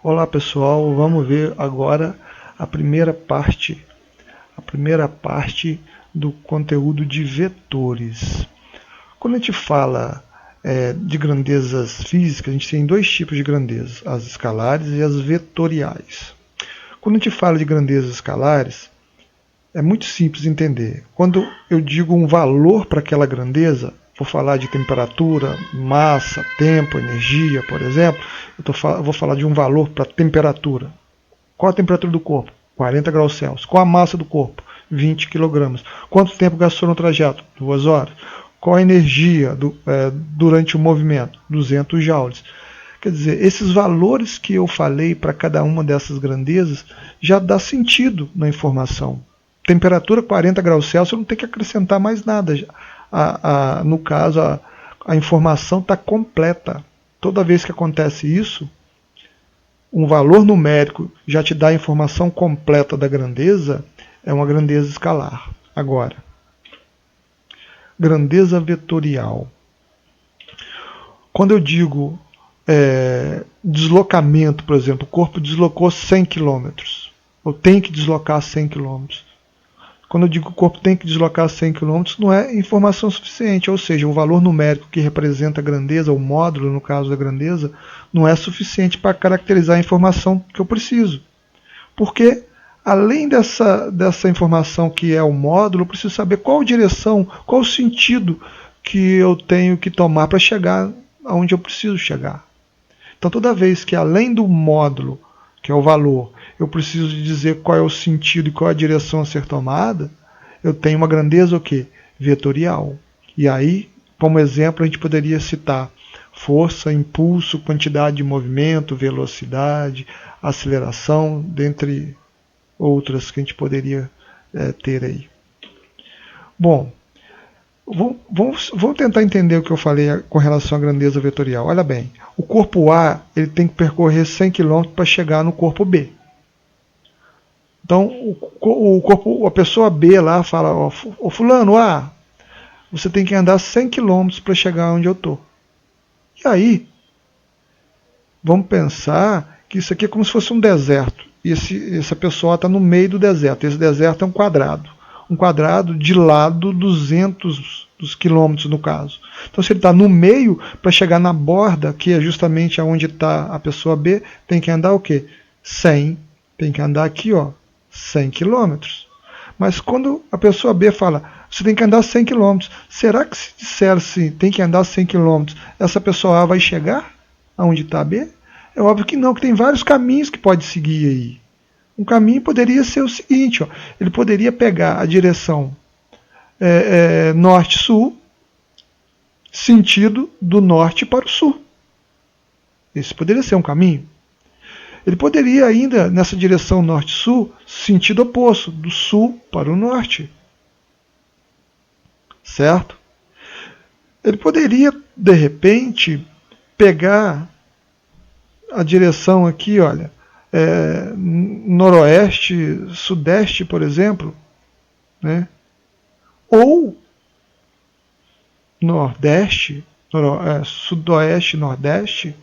Olá pessoal, vamos ver agora a primeira parte do conteúdo de vetores. Quando a gente fala de grandezas físicas, a gente tem dois tipos de grandezas, as escalares e as vetoriais. Quando a gente fala de grandezas escalares, é muito simples de entender. Quando eu digo um valor para aquela grandeza, vou falar de temperatura, massa, tempo, energia, por exemplo, eu vou falar de um valor para temperatura. Qual a temperatura do corpo? 40 graus Celsius. Qual a massa do corpo? 20 kg. Quanto tempo gastou no trajeto? 2 horas. Qual a energia durante o movimento? 200 joules. Quer dizer, esses valores que eu falei para cada uma dessas grandezas já dá sentido na informação. Temperatura 40 graus Celsius, eu não tenho que acrescentar mais nada. No caso, a informação está completa. Toda vez que acontece isso, um valor numérico já te dá a informação completa da grandeza, é uma grandeza escalar. Agora, grandeza vetorial. Quando eu digo deslocamento, por exemplo, o corpo deslocou 100 km, eu tenho que deslocar 100 km. Quando eu digo que o corpo tem que deslocar 100 km, não é informação suficiente, ou seja, o valor numérico que representa a grandeza, o módulo, no caso da grandeza, não é suficiente para caracterizar a informação que eu preciso. Porque, além dessa informação que é o módulo, eu preciso saber qual direção, qual o sentido que eu tenho que tomar para chegar aonde eu preciso chegar. Então, toda vez que, além do módulo, que é o valor, eu preciso dizer qual é o sentido e qual é a direção a ser tomada, eu tenho uma grandeza o quê? Vetorial. E aí, como exemplo, a gente poderia citar força, impulso, quantidade de movimento, velocidade, aceleração, dentre outras que a gente poderia ter aí. Bom, vamos tentar entender o que eu falei com relação à grandeza vetorial. Olha bem, o corpo A ele tem que percorrer 100 km para chegar no corpo B. Então, a pessoa B lá fala, ó, fulano A, você tem que andar 100 km para chegar onde eu estou. E aí, vamos pensar que isso aqui é como se fosse um deserto. E essa pessoa está no meio do deserto. Esse deserto é um quadrado. Um quadrado de lado 200 quilômetros no caso. Então, se ele está no meio, para chegar na borda, que é justamente onde está a pessoa B, tem que andar o quê? 100. Tem que andar aqui, ó, 100 quilômetros. Mas quando a pessoa B fala, você tem que andar 100 quilômetros, será que se disser assim, tem que andar 100 quilômetros, essa pessoa A vai chegar aonde está a B? É óbvio que não, que tem vários caminhos que pode seguir aí. Um caminho poderia ser o seguinte, ó, ele poderia pegar a direção norte-sul, sentido do norte para o sul. Esse poderia ser um caminho. Ele poderia ainda, nessa direção norte-sul, sentido oposto, do sul para o norte. Certo? Ele poderia, de repente, pegar a direção aqui, olha, noroeste, sudeste, por exemplo, né? Ou nordeste, sudoeste, nordeste,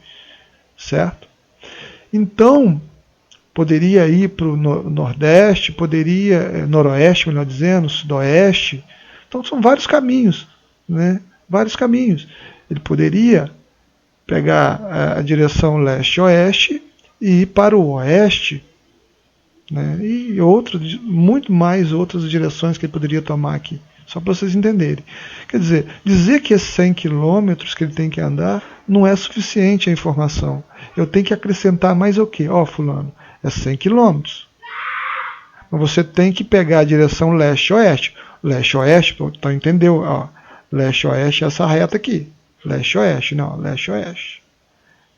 certo? Então, poderia ir para o nordeste, noroeste, melhor dizendo, sudoeste. Então, são vários caminhos, né? Vários caminhos. Ele poderia pegar a direção leste-oeste e ir para o oeste, né? E muito mais outras direções que ele poderia tomar aqui, só para vocês entenderem. Quer dizer que esses 100 quilômetros que ele tem que andar não é suficiente a informação. Eu tenho que acrescentar mais o quê? Ó, fulano, é 100 quilômetros. Mas você tem que pegar a direção leste-oeste. Leste-oeste, então entendeu? Ó, leste-oeste é essa reta aqui. Leste-oeste, não, leste-oeste.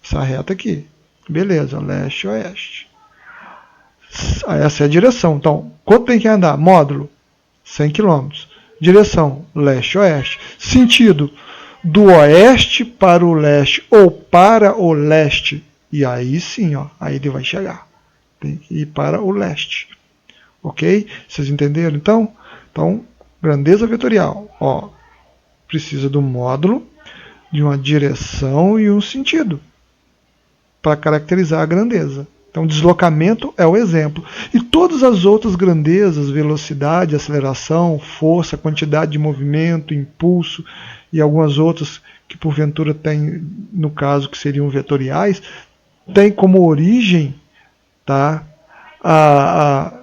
Essa reta aqui. Beleza, leste-oeste. Essa é a direção. Então, quanto tem que andar? Módulo, 100 km. Direção, leste-oeste. Sentido, do oeste para o leste ou para o leste. E aí sim, ó, aí ele vai chegar. Tem que ir para o leste. Ok? Vocês entenderam? Então, grandeza vetorial. Ó, precisa do módulo, de uma direção e um sentido. para caracterizar a grandeza. Então, deslocamento é o exemplo. E todas as outras grandezas, velocidade, aceleração, força, quantidade de movimento, impulso e algumas outras que porventura tem, no caso, que seriam vetoriais, tem como origem, tá, a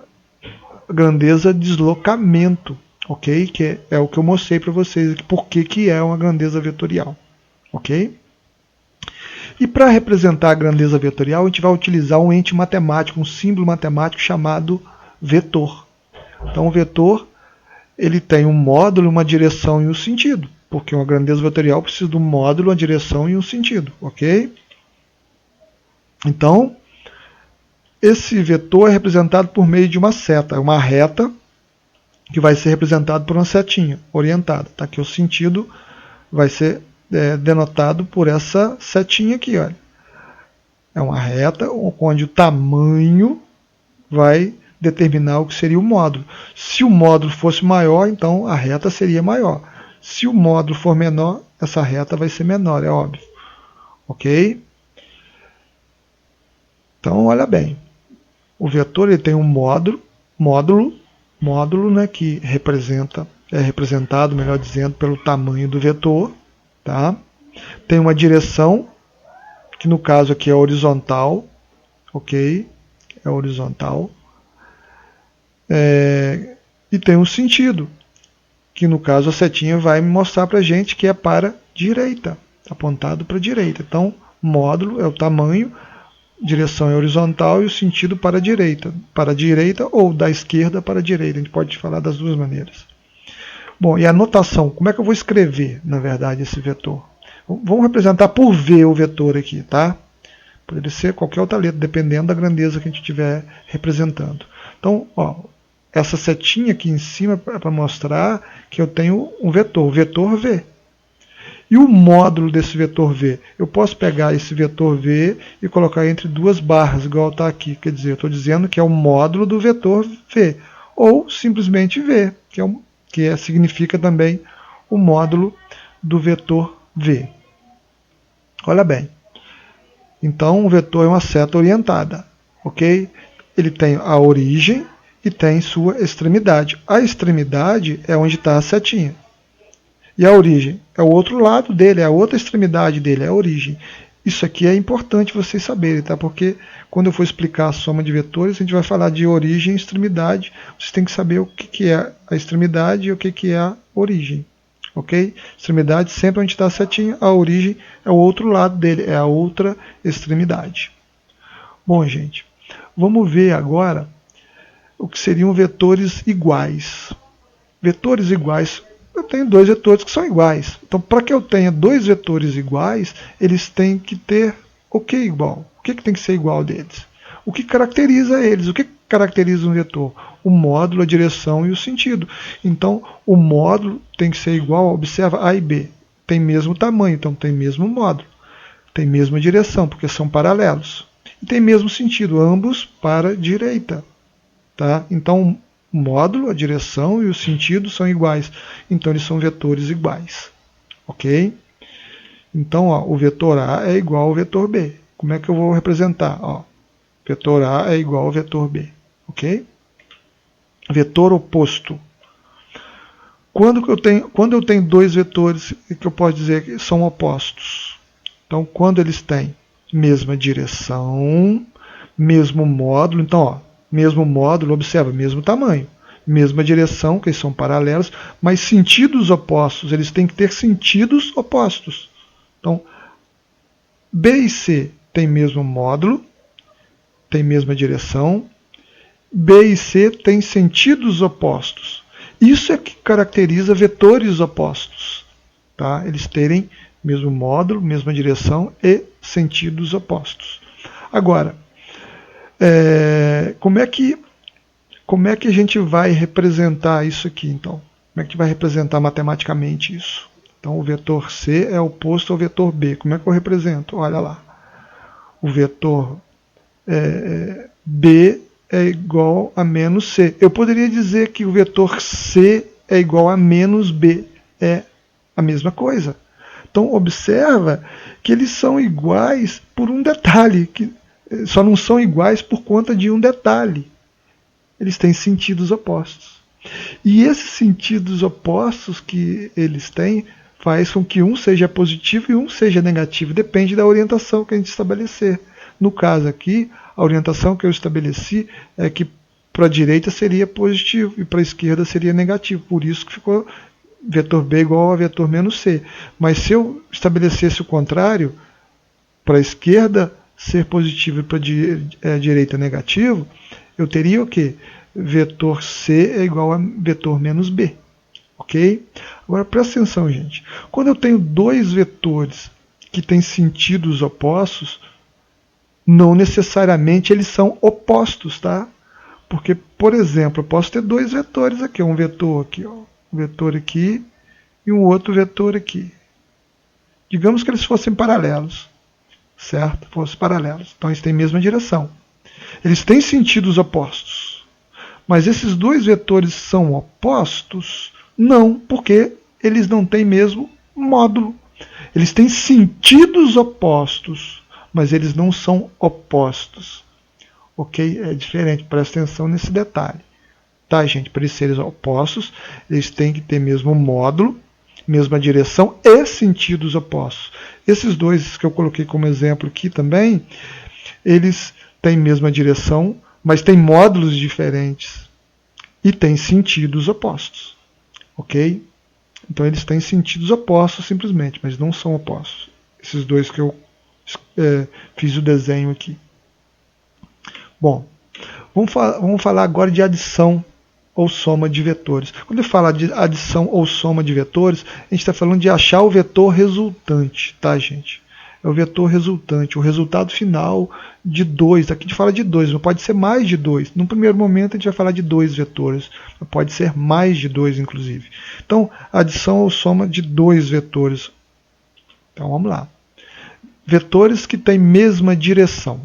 grandeza deslocamento, ok? Que é o que eu mostrei para vocês aqui, por que é uma grandeza vetorial, ok? E para representar a grandeza vetorial, a gente vai utilizar um ente matemático, um símbolo matemático chamado vetor. Então o vetor, ele tem um módulo, uma direção e um sentido, porque uma grandeza vetorial precisa de um módulo, uma direção e um sentido, ok? Então, esse vetor é representado por meio de uma seta, é uma reta que vai ser representado por uma setinha orientada, tá? Que o sentido vai ser denotado por essa setinha aqui, olha. É uma reta onde o tamanho vai determinar o que seria o módulo. Se o módulo fosse maior, então a reta seria maior. Se o módulo for menor, essa reta vai ser menor, é óbvio. Ok? Então, olha bem. O vetor ele tem um módulo, né, que é representado, melhor dizendo, pelo tamanho do vetor. Tá? Tem uma direção, que no caso aqui é horizontal, ok? É horizontal. E tem um sentido, que no caso a setinha vai mostrar para a gente que é para direita, apontado para a direita. Então, módulo é o tamanho, direção é horizontal e o sentido para a direita ou da esquerda para a direita. A gente pode falar das duas maneiras. Bom, e a notação, como é que eu vou escrever, na verdade, esse vetor? Vamos representar por V o vetor aqui, tá? Poderia ser qualquer outra letra, dependendo da grandeza que a gente estiver representando. Então, ó, essa setinha aqui em cima é para mostrar que eu tenho um vetor, o vetor V. E o módulo desse vetor V? Eu posso pegar esse vetor V e colocar entre duas barras, igual está aqui. Quer dizer, eu estou dizendo que é o módulo do vetor V. Ou simplesmente V, que significa também o módulo do vetor V. Olha bem. Então, o vetor é uma seta orientada. Ok? Ele tem a origem e tem sua extremidade. A extremidade é onde está a setinha. E a origem é o outro lado dele, é a outra extremidade dele, é a origem. Isso aqui é importante vocês saberem, tá? Porque quando eu for explicar a soma de vetores, a gente vai falar de origem e extremidade. Vocês têm que saber o que é a extremidade e o que é a origem. Ok? Extremidade sempre onde está a setinha, a origem é o outro lado dele, é a outra extremidade. Bom, gente, vamos ver agora o que seriam vetores iguais. Vetores iguais, eu tenho dois vetores que são iguais. Então, para que eu tenha dois vetores iguais, eles têm que ter o que igual? O que tem que ser igual deles? O que caracteriza eles? O que caracteriza um vetor? O módulo, a direção e o sentido. Então, o módulo tem que ser igual, observa A e B. Tem mesmo tamanho, então tem mesmo módulo. Tem mesma direção, porque são paralelos. E tem mesmo sentido, ambos para a direita. Tá? Então, o módulo, a direção e o sentido são iguais. Então, eles são vetores iguais. Ok? Então, ó, o vetor A é igual ao vetor B. Como é que eu vou representar? Ó, vetor A é igual ao vetor B. Ok? Vetor oposto. Quando eu tenho dois vetores que eu posso dizer que são opostos? Então, quando eles têm mesma direção, mesmo módulo, então, ó, mesmo módulo, observa, mesmo tamanho, mesma direção, que eles são paralelos, mas sentidos opostos, eles têm que ter sentidos opostos. Então, B e C têm mesmo módulo, têm mesma direção, B e C têm sentidos opostos. Isso é que caracteriza vetores opostos. Tá? Eles terem mesmo módulo, mesma direção e sentidos opostos. Agora, como é que a gente vai representar isso aqui, então? Como é que a gente vai representar matematicamente isso? Então, o vetor C é oposto ao vetor B. Como é que eu represento? Olha lá. O vetor B é igual a menos C. Eu poderia dizer que o vetor C é igual a menos B. É a mesma coisa. Então observa que eles são iguais por um detalhe, que só não são iguais por conta de um detalhe. Eles têm sentidos opostos. E esses sentidos opostos que eles têm faz com que um seja positivo e um seja negativo. Depende da orientação que a gente estabelecer. No caso aqui, a orientação que eu estabeleci é que para a direita seria positivo e para a esquerda seria negativo. Por isso que ficou vetor B igual a vetor menos C. Mas se eu estabelecesse o contrário, para a esquerda ser positivo e para a direita negativo, eu teria o quê? Vetor C é igual a vetor menos B. Ok? Agora presta atenção, gente. Quando eu tenho dois vetores que têm sentidos opostos, não necessariamente eles são opostos, tá? Porque, por exemplo, eu posso ter dois vetores aqui, um vetor aqui, ó, um vetor aqui e um outro vetor aqui. Digamos que eles fossem paralelos, certo? Fossem paralelos. Então eles têm a mesma direção. Eles têm sentidos opostos. Mas esses dois vetores são opostos? Não, porque eles não têm mesmo módulo. Eles têm sentidos opostos, mas eles não são opostos. Ok? É diferente, presta atenção nesse detalhe. Tá, gente? Para eles serem opostos, eles têm que ter mesmo módulo, mesma direção e sentidos opostos. Esses dois que eu coloquei como exemplo aqui também, eles têm mesma direção, mas têm módulos diferentes e têm sentidos opostos. Ok? Então eles têm sentidos opostos simplesmente, mas não são opostos. Esses dois que eu fiz o desenho aqui. Bom, vamos falar agora de adição ou soma de vetores. Quando eu falo de adição ou soma de vetores, a gente está falando de achar o vetor resultante, tá, gente? É o vetor resultante, o resultado final de 2. Aqui a gente fala de 2, não pode ser mais de 2. No primeiro momento a gente vai falar de 2 vetores, pode ser mais de 2, inclusive. Então, adição ou soma de 2 vetores. Então, vamos lá. Vetores que têm mesma direção.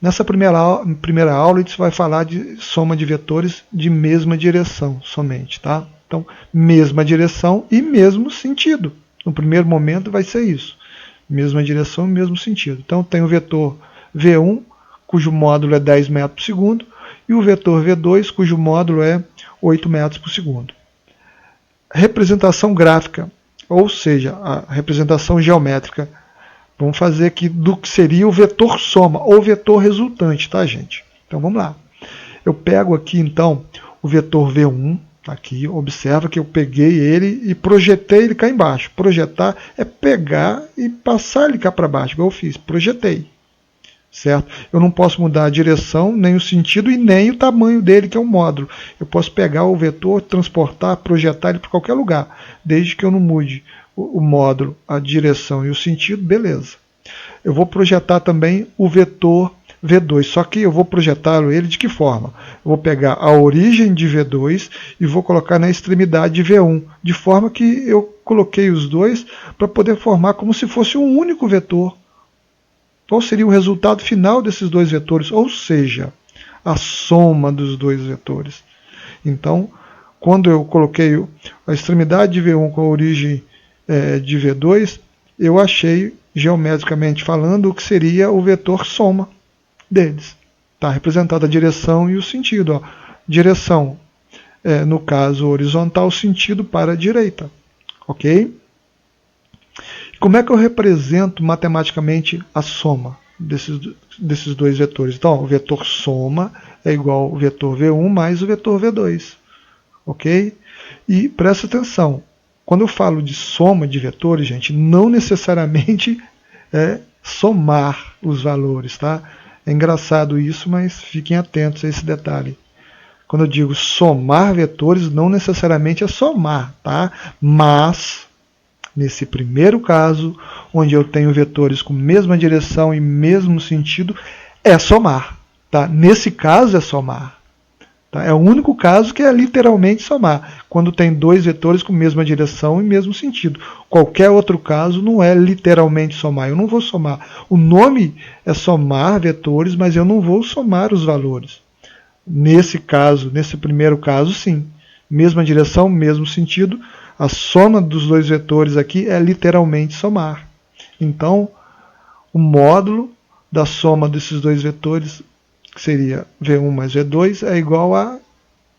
Nessa primeira aula, a gente vai falar de soma de vetores de mesma direção somente, tá? Então, mesma direção e mesmo sentido. No primeiro momento vai ser isso. Mesma direção e mesmo sentido. Então, tem o vetor V1, cujo módulo é 10 metros por segundo, e o vetor V2, cujo módulo é 8 metros por segundo. Representação gráfica, ou seja, a representação geométrica. Vamos fazer aqui do que seria o vetor soma ou vetor resultante, tá, gente? Então vamos lá. Eu pego aqui então o vetor V1, aqui, observa que eu peguei ele e projetei ele cá embaixo. Projetar é pegar e passar ele cá para baixo, igual eu fiz, projetei. Certo? Eu não posso mudar a direção, nem o sentido e nem o tamanho dele, que é um módulo. Eu posso pegar o vetor, transportar, projetar ele para qualquer lugar, desde que eu não mude o módulo, a direção e o sentido, beleza. Eu vou projetar também o vetor V2, só que eu vou projetá-lo ele de que forma? Eu vou pegar a origem de V2 e vou colocar na extremidade de V1, de forma que eu coloquei os dois para poder formar como se fosse um único vetor. Qual seria o resultado final desses dois vetores? Ou seja, a soma dos dois vetores. Então, quando eu coloquei a extremidade de V1 com a origem de V2, eu achei, geometricamente falando, o que seria o vetor soma deles. Está representada a direção e o sentido. Ó. Direção, no caso horizontal, sentido para a direita. Ok? Como é que eu represento matematicamente a soma desses dois vetores? Então, o vetor soma é igual ao vetor V1 mais o vetor V2. Ok? E presta atenção. Quando eu falo de soma de vetores, gente, não necessariamente é somar os valores, tá? É engraçado isso, mas fiquem atentos a esse detalhe. Quando eu digo somar vetores, não necessariamente é somar, tá? Mas, nesse primeiro caso, onde eu tenho vetores com mesma direção e mesmo sentido, é somar, tá? Nesse caso é somar. Tá? É o único caso que é literalmente somar, quando tem dois vetores com mesma direção e mesmo sentido. Qualquer outro caso não é literalmente somar, eu não vou somar. O nome é somar vetores, mas eu não vou somar os valores. Nesse caso, nesse primeiro caso, sim. Mesma direção, mesmo sentido, A soma dos dois vetores aqui é literalmente somar. Então, o módulo da soma desses dois vetores, que seria V1 mais V2, é igual a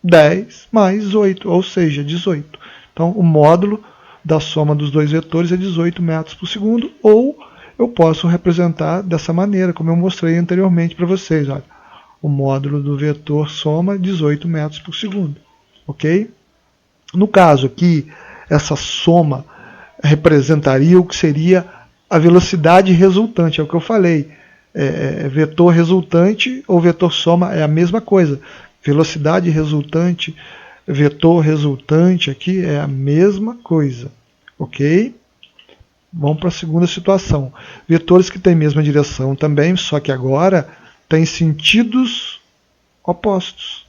10 mais 8, ou seja, 18. Então, o módulo da soma dos dois vetores é 18 metros por segundo, ou eu posso representar dessa maneira, como eu mostrei anteriormente para vocês. Olha, o módulo do vetor soma 18 metros por segundo. Ok? No caso aqui, essa soma representaria o que seria a velocidade resultante, é o que eu falei. Vetor resultante ou vetor soma é a mesma coisa. Velocidade resultante, vetor resultante aqui é a mesma coisa. Ok? Vamos para a segunda situação. Vetores que têm mesma direção também, só que agora têm sentidos opostos.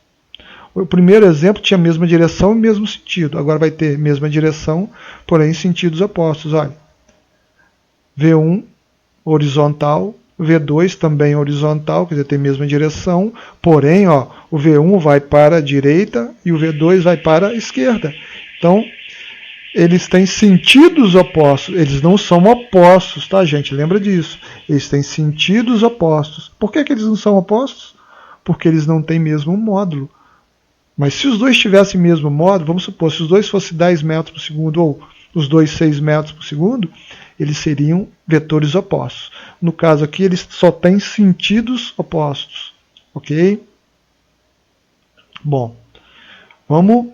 O primeiro exemplo tinha a mesma direção e mesmo sentido. Agora vai ter mesma direção, porém sentidos opostos. Olha, V1 horizontal, V2 também horizontal, quer dizer, tem a mesma direção, porém, ó, o V1 vai para a direita e o V2 vai para a esquerda. Então, eles têm sentidos opostos, eles não são opostos, tá, gente? Lembra disso. Eles têm sentidos opostos. Por que eles não são opostos? Porque eles não têm mesmo módulo. Mas se os dois tivessem mesmo módulo, vamos supor, se os dois fossem 10 metros por segundo ou os dois 6 metros por segundo, eles seriam vetores opostos. No caso aqui, eles só têm sentidos opostos. Ok? Bom, vamos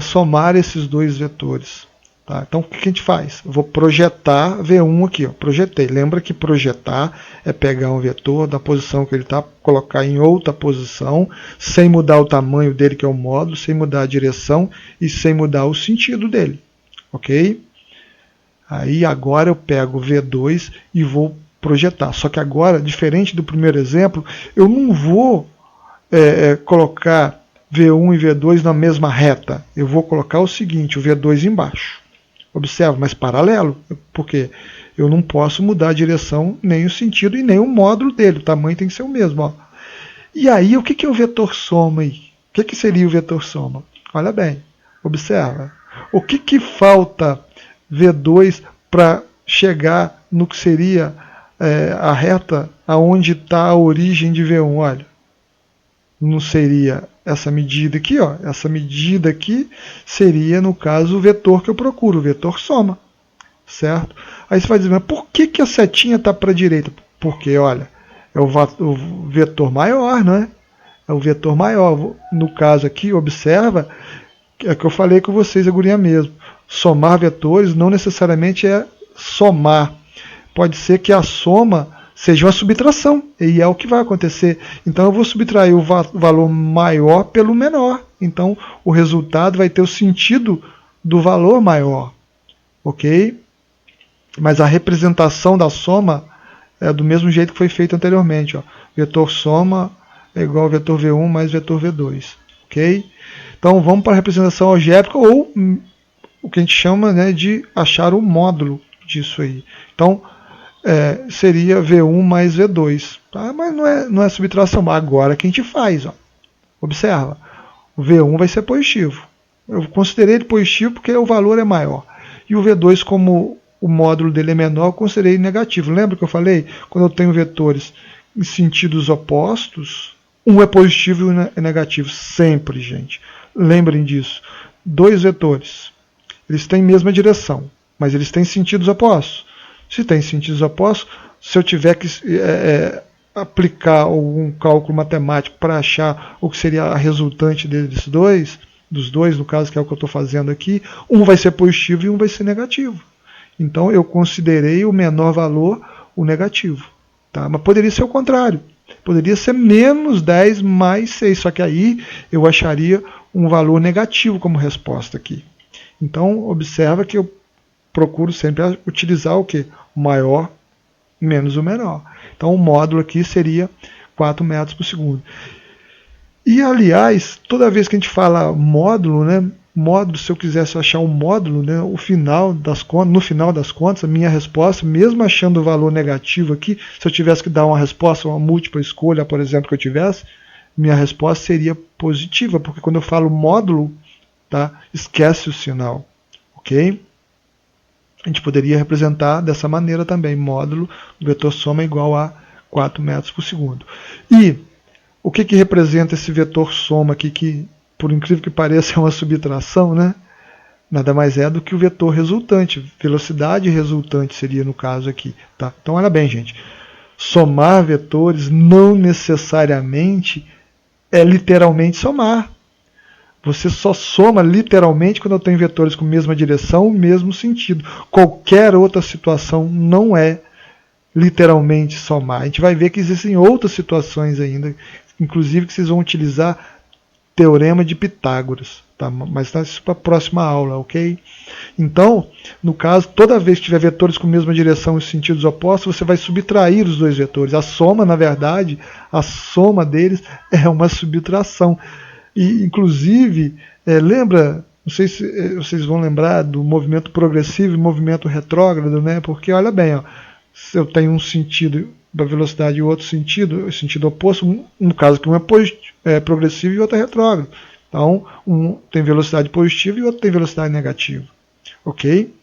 somar esses dois vetores. Tá? Então, o que a gente faz? Eu vou projetar V1 aqui. Ó. Projetei. Lembra que projetar é pegar um vetor da posição que ele está, colocar em outra posição, sem mudar o tamanho dele, que é o módulo, sem mudar a direção e sem mudar o sentido dele. Ok? Aí agora eu pego o V2 e vou projetar. Só que agora, diferente do primeiro exemplo, eu não vou colocar V1 e V2 na mesma reta. Eu vou colocar o seguinte, o V2 embaixo. Observa, mas paralelo, porque eu não posso mudar a direção, nem o sentido e nem o módulo dele. O tamanho tem que ser o mesmo. Ó. E aí, o que é o vetor soma aí? O que seria o vetor soma? Olha bem, observa. O que falta V2 para chegar no que seria a reta aonde está a origem de V1? Olha, não seria essa medida aqui, ó. Essa medida aqui seria, no caso, o vetor que eu procuro, o vetor soma. Certo? Aí você vai dizer, mas por que a setinha está para a direita? Porque, olha, é o vetor maior, não é? É o vetor maior. No caso aqui, observa, é que eu falei com vocês, a guria mesmo. Somar vetores não necessariamente é somar. Pode ser que a soma seja uma subtração, e é o que vai acontecer. Então eu vou subtrair o valor maior pelo menor. Então o resultado vai ter o sentido do valor maior. Ok? Mas a representação da soma é do mesmo jeito que foi feito anteriormente. Ó. Vetor soma é igual ao vetor V1 mais vetor V2. Ok? Então vamos para a representação algébrica, ou o que a gente chama, né, de achar o módulo disso aí. Então, seria V1 mais V2. Tá? Mas não é subtração. Agora que a gente faz. Ó. Observa. O V1 vai ser positivo. Eu considerei ele positivo porque o valor é maior. E o V2, como o módulo dele é menor, eu considerei negativo. Lembra que eu falei? Quando eu tenho vetores em sentidos opostos, um é positivo e um é negativo. Sempre, gente. Lembrem disso. Dois vetores. Eles têm a mesma direção, mas eles têm sentidos opostos. Se tem sentidos opostos, se eu tiver que aplicar algum cálculo matemático para achar o que seria a resultante dos dois, no caso, que é o que eu estou fazendo aqui, um vai ser positivo e um vai ser negativo. Então eu considerei o menor valor o negativo. Tá? Mas poderia ser o contrário. Poderia ser menos 10 mais 6, só que aí eu acharia um valor negativo como resposta aqui. Então observa que eu procuro sempre utilizar o que? O maior menos o menor. Então o módulo aqui seria 4 metros por segundo. E aliás, toda vez que a gente fala módulo, né? Módulo, se eu quisesse achar um módulo, né, no final das contas, a minha resposta, mesmo achando o valor negativo aqui, se eu tivesse que dar uma resposta, uma múltipla escolha, por exemplo, que eu tivesse, minha resposta seria positiva, porque quando eu falo módulo, tá? Esquece o sinal, ok? A gente poderia representar dessa maneira também, módulo do vetor soma igual a 4 metros por segundo. E o que representa esse vetor soma aqui, que por incrível que pareça é uma subtração, né? Nada mais é do que o vetor resultante, velocidade resultante seria no caso aqui, tá? Então olha bem, gente, somar vetores não necessariamente é literalmente somar. Você só soma literalmente quando eu tenho vetores com mesma direção, mesmo sentido. Qualquer outra situação não é literalmente somar. A gente vai ver que existem outras situações ainda, inclusive que vocês vão utilizar teorema de Pitágoras, tá? Mas tá isso para a próxima aula, ok? Então, no caso, toda vez que tiver vetores com mesma direção e sentidos opostos, você vai subtrair os dois vetores. A soma, na verdade, a soma deles é uma subtração. E, inclusive, lembra, não sei se vocês vão lembrar do movimento progressivo e movimento retrógrado, né? Porque, olha bem, ó, se eu tenho um sentido da velocidade e outro sentido, o sentido oposto, no caso que um é progressivo e outro é retrógrado. Então, um tem velocidade positiva e o outro tem velocidade negativa. Ok?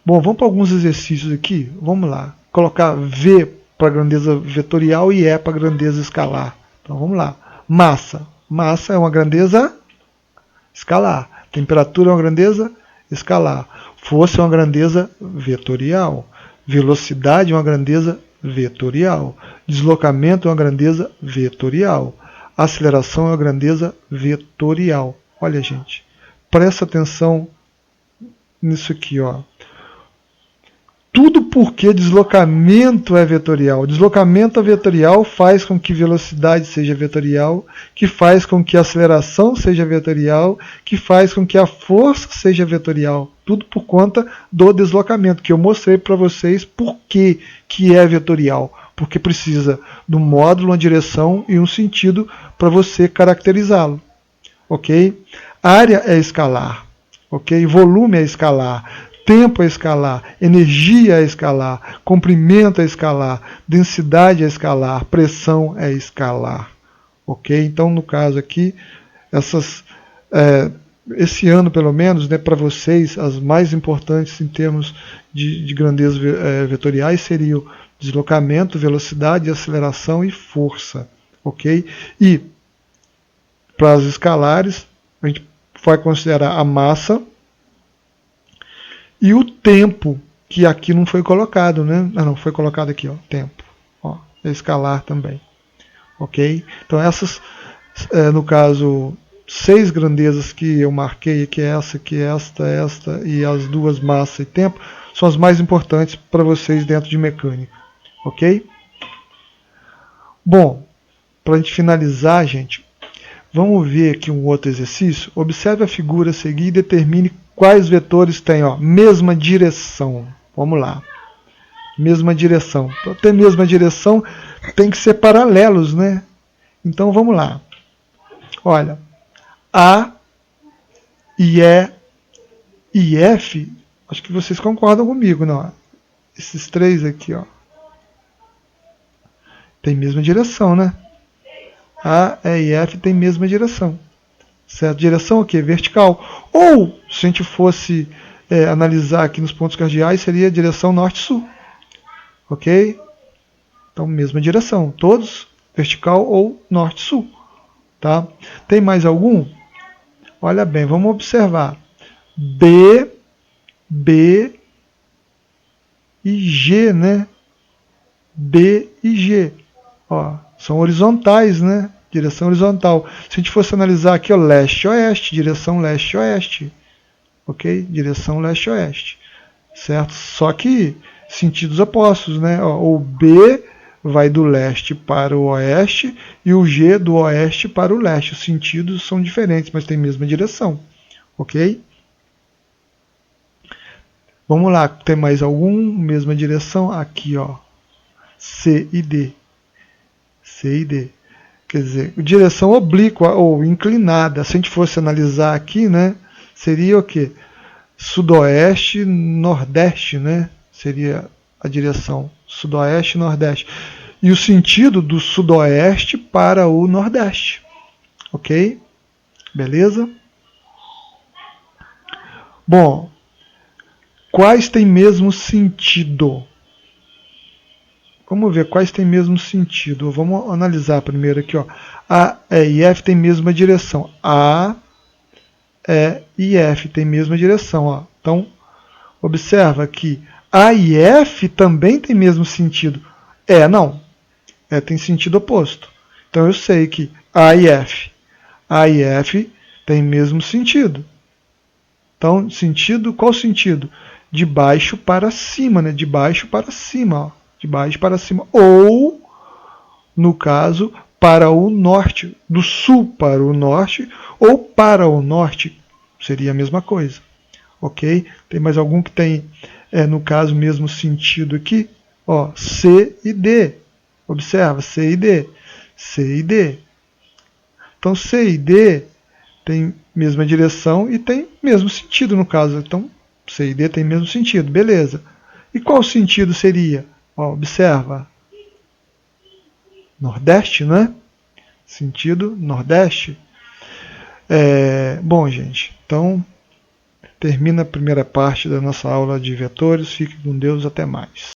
Bom, vamos para alguns exercícios aqui. Vamos lá. Colocar V para grandeza vetorial e E para grandeza escalar. Então vamos lá. Massa. Massa é uma grandeza escalar. Temperatura é uma grandeza escalar. Força é uma grandeza vetorial. Velocidade é uma grandeza vetorial. Deslocamento é uma grandeza vetorial. Aceleração é uma grandeza vetorial. Olha, gente, presta atenção nisso aqui, ó. Tudo porque deslocamento é vetorial. Deslocamento vetorial faz com que velocidade seja vetorial, que faz com que a aceleração seja vetorial, que faz com que a força seja vetorial. Tudo por conta do deslocamento, que eu mostrei para vocês por que é vetorial. Porque precisa de um módulo, uma direção e um sentido para você caracterizá-lo. Ok? Área é escalar. Ok? Volume é escalar. Tempo é escalar, energia é escalar, comprimento é escalar, densidade é escalar, pressão é escalar. Ok? Então, no caso aqui, esse ano, pelo menos, né, para vocês, as mais importantes em termos de grandezas vetoriais seriam deslocamento, velocidade, aceleração e força. Ok? E para as escalares, a gente vai considerar a massa e o tempo, que aqui não foi colocado, né? Não, foi colocado aqui, ó, tempo. Ó, é escalar também. Ok? Então essas, no caso, 6 grandezas que eu marquei, que é esta e as duas massa e tempo, são as mais importantes para vocês dentro de mecânica. Ok? Bom, para a gente finalizar, gente, vamos ver aqui um outro exercício. Observe a figura a seguir e determine quais vetores têm, ó, mesma direção. Vamos lá. Mesma direção. Para ter mesma direção, tem que ser paralelos, né? Então vamos lá. Olha, A e E e F, acho que vocês concordam comigo, não? Esses três aqui, ó, tem mesma direção, né? A, E e F tem mesma direção. Certo? Direção o quê? Vertical. Ou, se a gente fosse analisar aqui nos pontos cardeais, seria a direção norte-sul. Ok? Então, mesma direção. Todos vertical ou norte-sul. Tá? Tem mais algum? Olha bem, vamos observar. B, B e G, né? B e G. Ó, são horizontais, né? Direção horizontal. Se a gente fosse analisar aqui, ó, leste-oeste, direção leste-oeste. Ok? Direção leste-oeste. Certo? Só que sentidos opostos, né? Ó, o B vai do leste para o oeste e o G do oeste para o leste. Os sentidos são diferentes, mas tem a mesma direção. Ok? Vamos lá, tem mais algum? Mesma direção? Aqui, ó. C e D. C e D. Quer dizer, direção oblíqua ou inclinada. Se a gente fosse analisar aqui, né, seria o quê? Sudoeste, nordeste, né? Seria a direção sudoeste, nordeste. E o sentido do sudoeste para o nordeste. Ok? Beleza? Bom, quais têm mesmo sentido? Vamos ver quais têm mesmo sentido. Vamos analisar primeiro aqui, ó. A, E e F têm mesma direção. A, E e F têm mesma direção, ó. Então, observa que A e F também têm mesmo sentido. Não. Tem sentido oposto. Então eu sei que A e F têm mesmo sentido. Então, qual sentido? De baixo para cima, né? De baixo para cima, ó. De baixo para cima. Ou, no caso, para o norte. Do sul para o norte ou para o norte. Seria a mesma coisa. Ok? Tem mais algum que tem, no caso, mesmo sentido aqui? Ó, C e D. Observa, C e D. C e D. Então, C e D tem mesma direção e tem mesmo sentido no caso. Então, C e D tem mesmo sentido, beleza. E qual sentido seria? Ó, observa. Nordeste, né? Sentido Nordeste. Bom, gente, então termina a primeira parte da nossa aula de vetores. Fique com Deus, até mais.